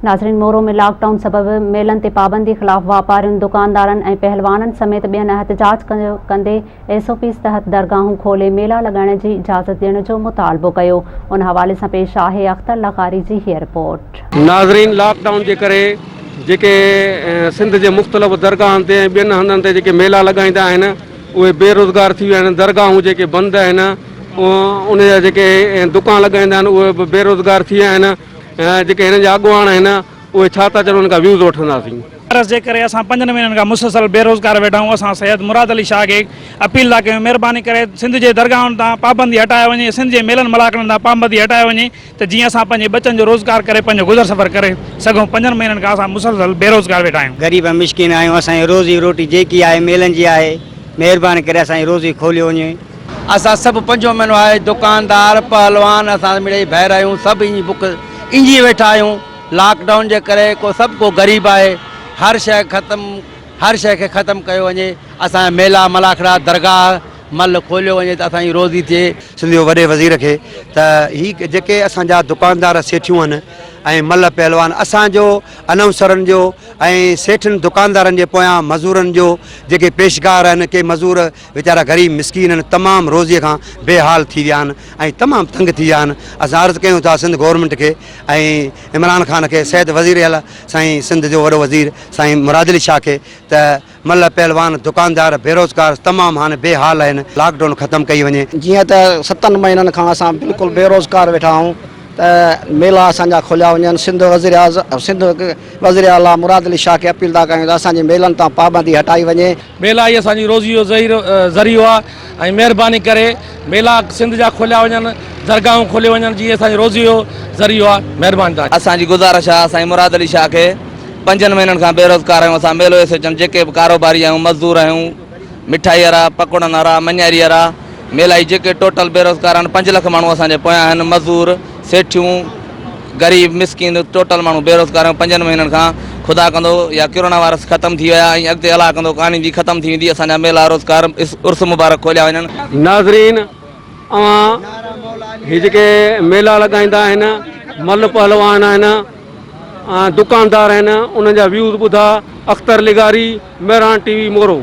नाज़रीन, मोरो में लॉकडाउन सबब मेलन ते पाबंदी ख़िलाफ़ वापारियुनि, दुकानदारनि ऐं पहलवाननि समेत ॿियनि एहतजाज कंदे SOPs तहत दरगाहूं खोले मेला लॻाइण जी इजाज़त ॾियण जो मुतालबो कयो। उन हवाले सां पेश आहे अख्तर लखारी जी हीअ रिपोर्ट। नाज़रीन, लॉकडाउन जे करे जेके सिंध जे मुख़्तलिफ़ दरगाहनि ते ॿियनि हंधनि ते जेके मेला लॻाईंदा आहिनि उहे बेरोज़गार थी विया आहिनि। दरगाहूं जेके बंदि आहिनि, उन जा जेके दुकान लॻाईंदा आहिनि उहे बि बेरोज़गार थी विया आहिनि। जेके हिन जा अॻुवान आहिनि उहे छा था चवनि, उन खां व्यूज़ वठंदासीं। वायरस जे करे असां 5 महीननि खां मुसलसल बेरोज़गार वेठा आहियूं। असां सैयद मुराद अली शाह खे अपील था कयूं, महिरबानी करे सिंध जे दरगाहनि तां पाबंदी हटाए वञे, सिंध जे मेलनि मलाकनि तां पाबंदी हटाए वञे त जीअं असां पंहिंजे बचनि जो रोज़गार करे पंहिंजो गुज़र सफ़र करे सघूं। 5 महीननि खां असां मुसलसल बेरोज़गार वेठा आहियूं। ग़रीब मिस्किन आहियूं, असांजी रोज़ी रोटी जेकी आहे मेलनि जी आहे, महिरबानी करे असांजी रोज़ी खोलियो वञे। असां सभु 5 महीनो आहे दुकानदार पहलवान असां मिड़ई ॿाहिरि आहियूं, सभु ईअं बुक इंजी वेठा आहियूं। लॉकडाउन जे करे सभु को ग़रीब आहे, हर शइ खे ख़तमु कयो वञे। असांजा मेला मलाखड़ा दरगाह मल खोलियो वञे त असांजी रोज़ी थिए। सिंध जो वॾे वज़ीर खे त ही जेके असांजा दुकानदार सेठियूं आहिनि ऐं मल पहलवान, असांजो अनाउंसरनि जो ऐं सेठनि दुकानदारनि जे पोयां मज़ूरनि जो जेके पेशगार आहिनि, के मज़ूर वीचारा ग़रीब मिसकीन आहिनि, तमामु रोज़ीअ खां बेहाल थी विया आहिनि ऐं तमामु तंग थी विया आहिनि। असां अर्ज़ु कयूं था सिंध गवर्नमेंट खे ऐं इमरान ख़ान खे, सैयद वज़ीर आला साईं सिंध जो वॾो वज़ीर साईं मुराद अली शाह खे त मल पहलवान दुकानदार बेरोज़गार तमामु हाणे बेहाल आहिनि, लॉकडाउन ख़तमु कई वञे। जीअं त 7 महीननि खां असां बिल्कुलु बेरोज़गार वेठा आहियूं त मेला असांजा खोलिया वञनि। सिंध वज़ीर आला मुराद अली शाह खे अपील था कयूं त असांजे मेलनि तां पाबंदी हटाई वञे। मेला ई असांजी रोज़ी जो ज़रियो आहे ऐं महिरबानी करे मेला सिंध जा खोलिया वञनि, दरगाहूं खोले वञनि, जीअं असांजी रोज़ी जो ज़रियो आहे। महिरबानी तव्हां असांजी गुज़ारिश आहे साईं मुराद अली शाह खे, 5 महीननि खां बेरोज़गार आहियूं। असां मेलो अचनि जेके बि कारोबारी आहियूं, मज़दूर आहियूं, मिठाई वारा, पकोड़नि वारा, मञारी वारा, मेला ई जेके टोटल बेरोज़गार आहिनि, 5 लख माण्हू असांजे पोयां आहिनि। मज़दूर, सेठियूं, ग़रीब मिसकिन टोटल माण्हू बेरोज़गार आहियूं। 5 महीननि खां ख़ुदा कंदो या कोरोना वायरस ख़तमु थी विया ऐं अॻिते अलाह कंदो कहानी जी ख़तमु थी वेंदी, असांजा मेला रोज़गार उर्स मुबारक खोलिया वञनि। नाज़रीन, ही जेके मेला लॻाईंदा आहिनि, मल पहलवान आहिनि, दुकानदार आहिनि, उन्हनि जा व्यूज़ ॿुधा। अख्तर लखारी, मेहरान TV, मोरो।